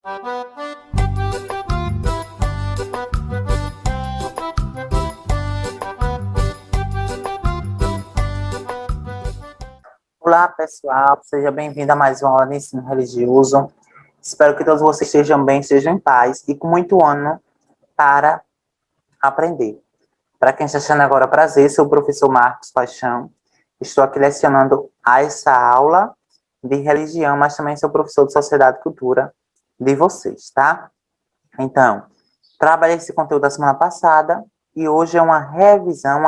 Olá, pessoal, seja bem-vindo a mais uma aula de ensino religioso. Espero que todos vocês estejam bem, estejam em paz e com muito ânimo para aprender. Para quem está achando agora prazer, sou o professor Marcos Paixão. Estou aqui lecionando essa aula de religião, mas também sou professor de Sociedade e Cultura de vocês, tá? Então, trabalhei esse conteúdo da semana passada e hoje é uma revisão,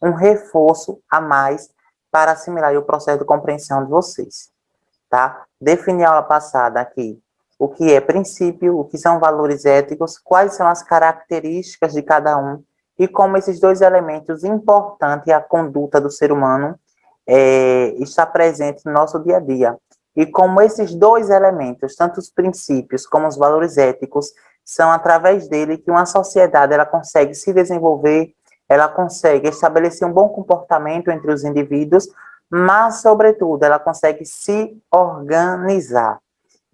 um reforço a mais para assimilar o processo de compreensão de vocês, tá? Defini a aula passada aqui o que é princípio, o que são valores éticos, quais são as características de cada um e como esses dois elementos importantes à conduta do ser humano está presente no nosso dia a dia. E como esses dois elementos, tanto os princípios como os valores éticos, são através dele que uma sociedade ela consegue se desenvolver, ela consegue estabelecer um bom comportamento entre os indivíduos, mas, sobretudo, ela consegue se organizar.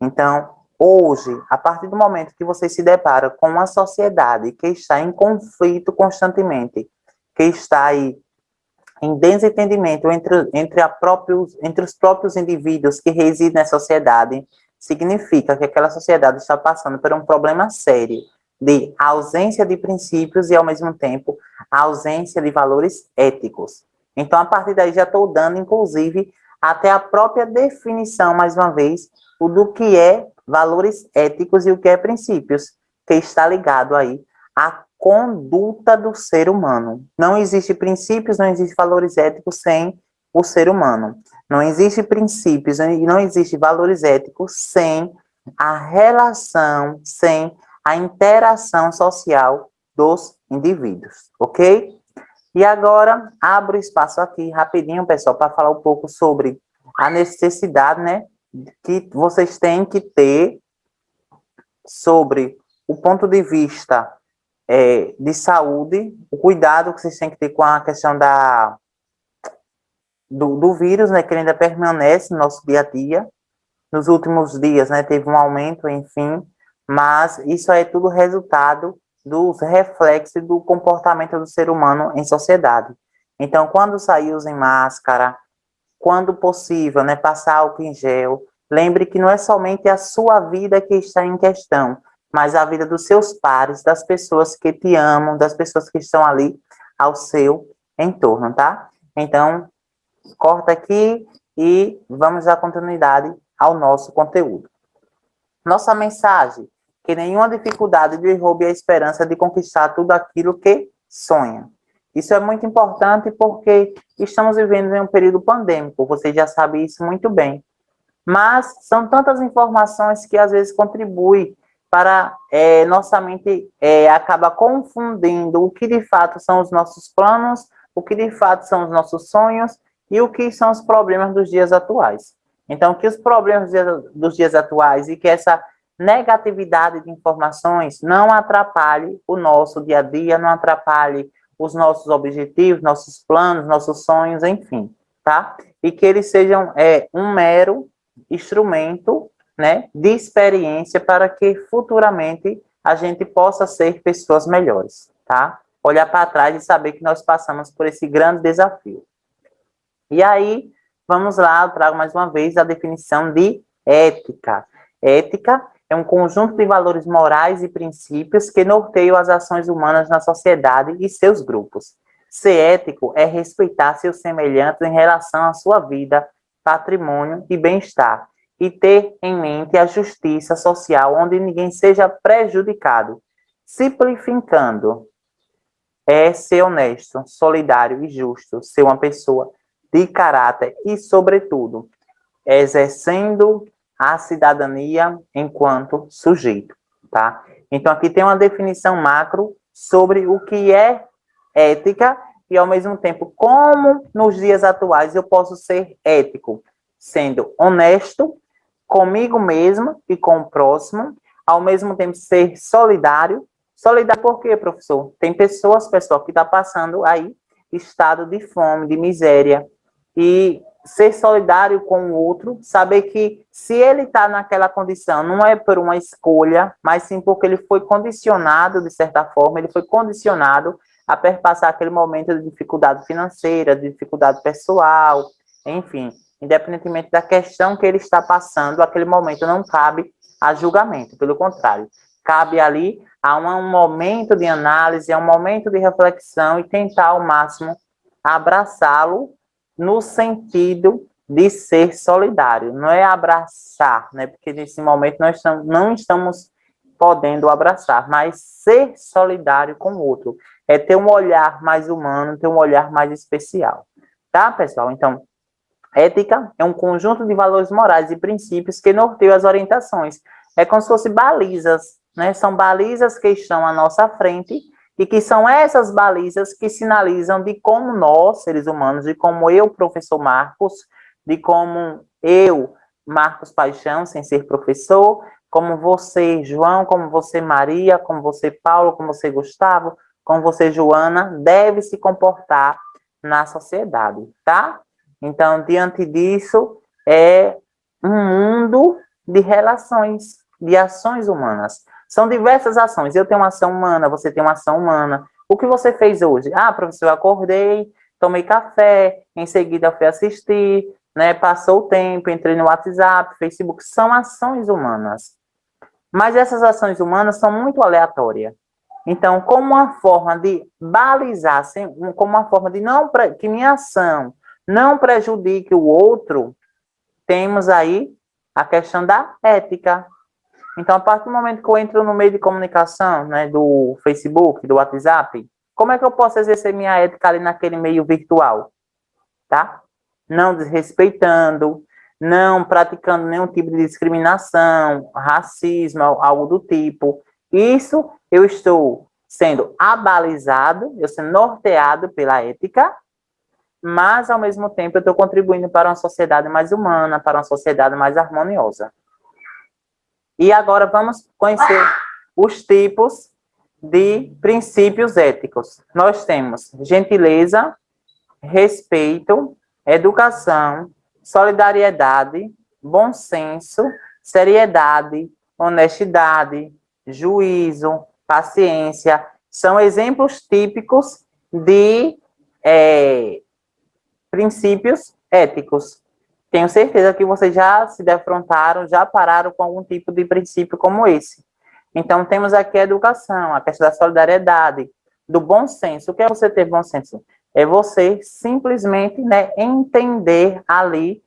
Então, hoje, a partir do momento que você se depara com uma sociedade que está em conflito constantemente, que está aí em desentendimento entre os próprios indivíduos que residem na sociedade, significa que aquela sociedade está passando por um problema sério de ausência de princípios e, ao mesmo tempo, a ausência de valores éticos. Então, a partir daí, já estou dando, inclusive, até a própria definição, mais uma vez, o do que é valores éticos e o que é princípios, que está ligado aí à conduta do ser humano. Não existe princípios, não existe valores éticos sem o ser humano. Não existe princípios e não existe valores éticos sem a relação, sem a interação social dos indivíduos, ok? E agora, abro espaço aqui rapidinho, pessoal, para falar um pouco sobre a necessidade, né, que vocês têm que ter sobre o ponto de vista de saúde, o cuidado que vocês têm que ter com a questão do vírus, né, que ele ainda permanece no nosso dia a dia. Nos últimos dias, né, teve um aumento, enfim, mas isso é tudo resultado dos reflexos do comportamento do ser humano em sociedade. Então, quando sair, usem máscara, quando possível, né, passar álcool em gel. Lembre que não é somente a sua vida que está em questão, mas a vida dos seus pares, das pessoas que te amam, das pessoas que estão ali ao seu entorno, tá? Então, corta aqui e vamos dar continuidade ao nosso conteúdo. Nossa mensagem: que nenhuma dificuldade derrube a esperança de conquistar tudo aquilo que sonha. Isso é muito importante porque estamos vivendo em um período pandêmico, você já sabe isso muito bem. Mas são tantas informações que às vezes contribuem para nossa mente acaba confundindo o que de fato são os nossos planos, o que de fato são os nossos sonhos e o que são os problemas dos dias atuais. Então, que os problemas dos dias atuais e que essa negatividade de informações não atrapalhe o nosso dia a dia, não atrapalhe os nossos objetivos, nossos planos, nossos sonhos, enfim, tá? E que eles sejam um mero instrumento, né, de experiência para que futuramente a gente possa ser pessoas melhores, tá? Olhar para trás e saber que nós passamos por esse grande desafio. E aí, vamos lá, eu trago mais uma vez a definição de ética. Ética é um conjunto de valores morais e princípios que norteiam as ações humanas na sociedade e seus grupos. Ser ético é respeitar seus semelhantes em relação à sua vida, patrimônio e bem-estar, e ter em mente a justiça social onde ninguém seja prejudicado. Simplificando, é ser honesto, solidário e justo, ser uma pessoa de caráter e, sobretudo, exercendo a cidadania enquanto sujeito, tá? Então, aqui tem uma definição macro sobre o que é ética e, ao mesmo tempo, como nos dias atuais eu posso ser ético, sendo honesto comigo mesmo e com o próximo, ao mesmo tempo ser solidário. Solidário por quê, professor? Tem pessoal, que está passando aí estado de fome, de miséria, e ser solidário com o outro, saber que se ele está naquela condição, não é por uma escolha, mas sim porque ele foi condicionado, de certa forma, ele foi condicionado a perpassar aquele momento de dificuldade financeira, de dificuldade pessoal, enfim, independentemente da questão que ele está passando, aquele momento não cabe a julgamento, pelo contrário, cabe ali a um momento de análise, a um momento de reflexão e tentar ao máximo abraçá-lo no sentido de ser solidário, não é abraçar, né? Porque nesse momento nós não estamos podendo abraçar, mas ser solidário com o outro. É ter um olhar mais humano, ter um olhar mais especial. Tá, pessoal? Então, ética é um conjunto de valores morais e princípios que norteiam as orientações. É como se fossem balizas, né? São balizas que estão à nossa frente e que são essas balizas que sinalizam de como nós, seres humanos, de como eu, professor Marcos, de como eu, Marcos Paixão, sem ser professor, como você, João, como você, Maria, como você, Paulo, como você, Gustavo, como você, Joana, deve se comportar na sociedade, tá? Então, diante disso, é um mundo de relações, de ações humanas. São diversas ações. Eu tenho uma ação humana, você tem uma ação humana. O que você fez hoje? Ah, professor, eu acordei, tomei café, em seguida fui assistir, né, passou o tempo, entrei no WhatsApp, Facebook. São ações humanas. Mas essas ações humanas são muito aleatórias. Então, como uma forma de balizar, como uma forma de não que minha ação não prejudique o outro, temos aí a questão da ética. Então, a partir do momento que eu entro no meio de comunicação, né, do Facebook, do WhatsApp, como é que eu posso exercer minha ética ali naquele meio virtual? Tá? Não desrespeitando, não praticando nenhum tipo de discriminação, racismo, algo do tipo. Isso eu estou sendo abalizado, eu sendo norteado pela ética, mas ao mesmo tempo eu estou contribuindo para uma sociedade mais humana, para uma sociedade mais harmoniosa. E agora vamos conhecer os tipos de princípios éticos. Nós temos gentileza, respeito, educação, solidariedade, bom senso, seriedade, honestidade, juízo, paciência. São exemplos típicos de princípios éticos. Tenho certeza que vocês já se defrontaram, já pararam com algum tipo de princípio como esse. Então, temos aqui a educação, a questão da solidariedade, do bom senso. O que é você ter bom senso? É você simplesmente, né, entender ali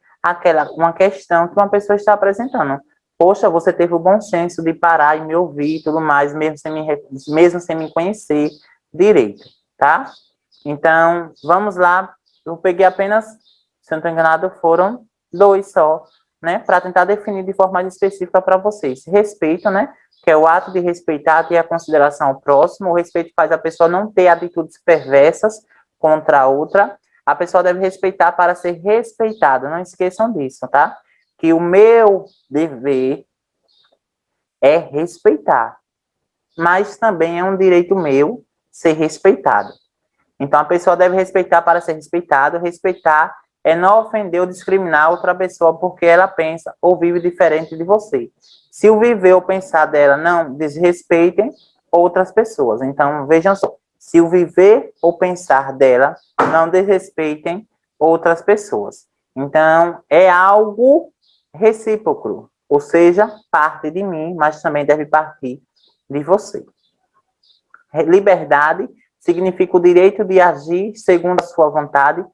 uma questão que uma pessoa está apresentando. Poxa, você teve o bom senso de parar e me ouvir e tudo mais, mesmo sem me conhecer direito, tá? Então, vamos lá. Eu peguei apenas, se eu não estou enganado, foram 2 só, né? Para tentar definir de forma mais específica para vocês. Respeito, né? Que é o ato de respeitar, ter a consideração ao próximo. O respeito faz a pessoa não ter atitudes perversas contra a outra. A pessoa deve respeitar para ser respeitada. Não esqueçam disso, tá? Que o meu dever é respeitar. Mas também é um direito meu ser respeitado. Então, a pessoa deve respeitar para ser respeitado. Respeitar é não ofender ou discriminar outra pessoa porque ela pensa ou vive diferente de você. Se o viver ou pensar dela não desrespeitem outras pessoas. Então, vejam só. Se o viver ou pensar dela não desrespeitem outras pessoas. Então, é algo recíproco. Ou seja, parte de mim, mas também deve partir de você. Liberdade significa o direito de agir segundo a sua vontade,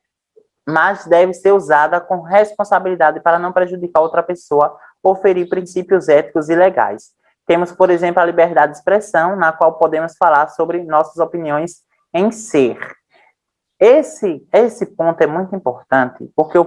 mas deve ser usada com responsabilidade para não prejudicar outra pessoa ou ferir princípios éticos e legais. Temos, por exemplo, a liberdade de expressão, na qual podemos falar sobre nossas opiniões em ser. Esse ponto é muito importante, porque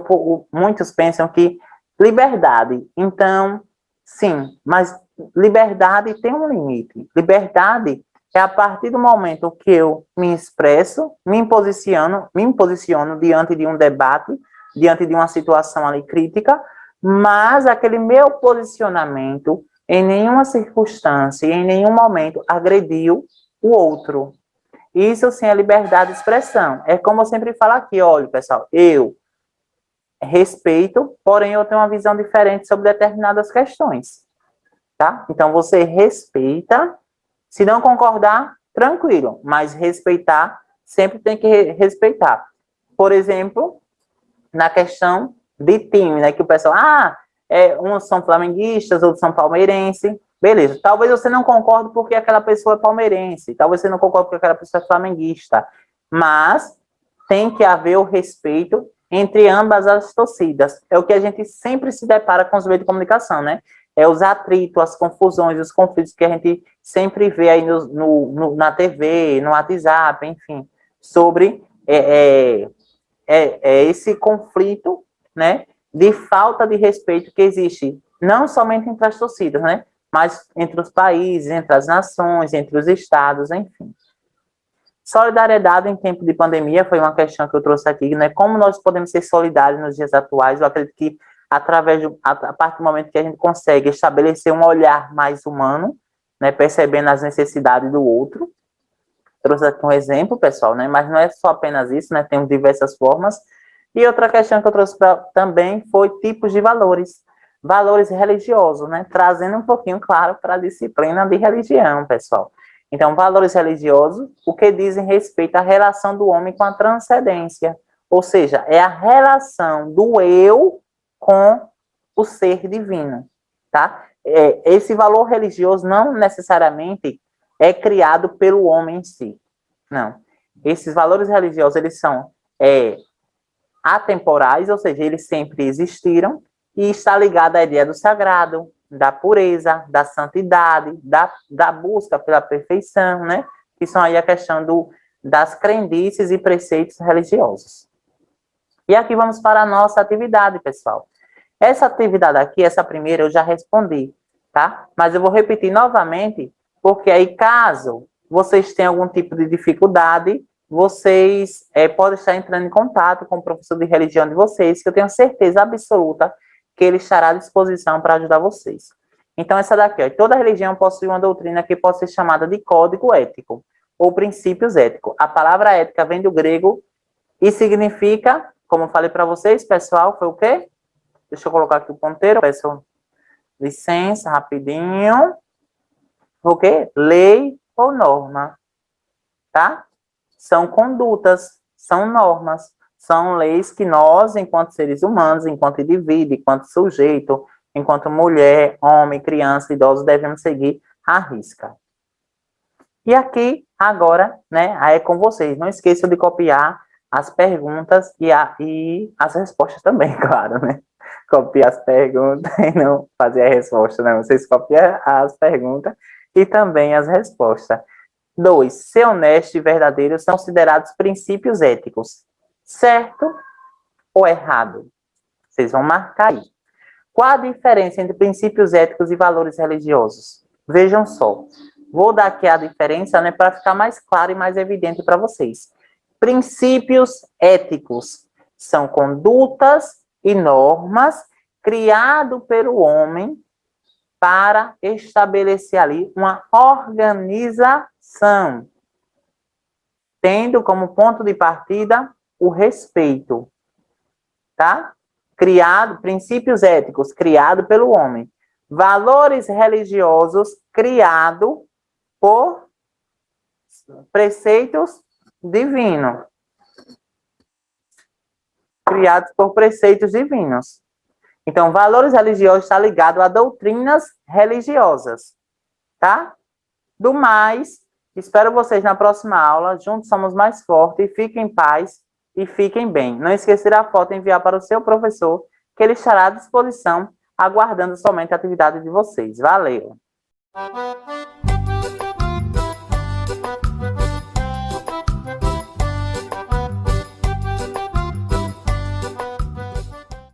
muitos pensam que liberdade, então, sim, mas liberdade tem um limite. Liberdade é a partir do momento que eu me expresso, me posiciono diante de um debate, diante de uma situação ali crítica, mas aquele meu posicionamento em nenhuma circunstância, em nenhum momento agrediu o outro. Isso sim é liberdade de expressão. É como eu sempre falo aqui, olha, pessoal, eu respeito, porém eu tenho uma visão diferente sobre determinadas questões, tá? Então você respeita, se não concordar, tranquilo, mas respeitar, sempre tem que respeitar. Por exemplo, na questão de time, né, que o pessoal, uns são flamenguistas, outros são palmeirenses, beleza, talvez você não concorde porque aquela pessoa é palmeirense, talvez você não concorde porque aquela pessoa é flamenguista, mas tem que haver o respeito entre ambas as torcidas. É o que a gente sempre se depara com os meios de comunicação, né? É os atritos, as confusões, os conflitos que a gente sempre vê aí na TV, no WhatsApp, enfim, sobre esse conflito, né, de falta de respeito que existe, não somente entre as torcidas, né, mas entre os países, entre as nações, entre os estados, enfim. Solidariedade em tempo de pandemia foi uma questão que eu trouxe aqui, né? Como nós podemos ser solidários nos dias atuais? Eu acredito que a partir do momento que a gente consegue estabelecer um olhar mais humano, né, percebendo as necessidades do outro. Trouxe aqui um exemplo, pessoal, né? Mas não é só apenas isso, né? Temos diversas formas. E outra questão que eu trouxe também foi tipos de valores. Valores religiosos, né? Trazendo um pouquinho, claro, para a disciplina de religião, pessoal. Então, valores religiosos, o que dizem respeito à relação do homem com a transcendência. Ou seja, é a relação do eu com o ser divino, tá? Esse valor religioso não necessariamente é criado pelo homem em si. Não. Esses valores religiosos, eles são atemporais, ou seja, eles sempre existiram, e está ligado à ideia do sagrado, da pureza, da santidade, da busca pela perfeição, né? Que são aí a questão das crendices e preceitos religiosos. E aqui vamos para a nossa atividade, pessoal. Essa atividade aqui, essa primeira, eu já respondi, tá? Mas eu vou repetir novamente, porque aí, caso vocês tenham algum tipo de dificuldade, vocês podem estar entrando em contato com o professor de religião de vocês, que eu tenho certeza absoluta que ele estará à disposição para ajudar vocês. Então, essa daqui, ó, toda religião possui uma doutrina que pode ser chamada de código ético, ou princípios éticos. A palavra ética vem do grego e significa, como eu falei para vocês, pessoal, foi o quê? Deixa eu colocar aqui o ponteiro, peço licença, rapidinho. O quê? Lei ou norma, tá? São condutas, são normas, são leis que nós, enquanto seres humanos, enquanto indivíduo, enquanto sujeito, enquanto mulher, homem, criança, idoso, devemos seguir à risca. E aqui, agora, né, aí é com vocês. Não esqueçam de copiar as perguntas e as respostas também, claro, né? Copiar as perguntas e não fazer a resposta, né? Vocês copiam as perguntas e também as respostas. 2. Ser honesto e verdadeiro são considerados princípios éticos. Certo ou errado? Vocês vão marcar aí. Qual a diferença entre princípios éticos e valores religiosos? Vejam só. Vou dar aqui a diferença, né, para ficar mais claro e mais evidente para vocês. Princípios éticos são condutas e normas criadas pelo homem para estabelecer ali uma organização, tendo como ponto de partida o respeito, tá? Princípios éticos criados pelo homem. Valores religiosos criados por preceitos divinos. Criados por preceitos divinos. Então, valores religiosos está ligado a doutrinas religiosas, tá? Do mais, espero vocês na próxima aula. Juntos somos mais fortes. Fiquem em paz e fiquem bem. Não esquecer a foto e enviar para o seu professor, que ele estará à disposição, aguardando somente a atividade de vocês. Valeu!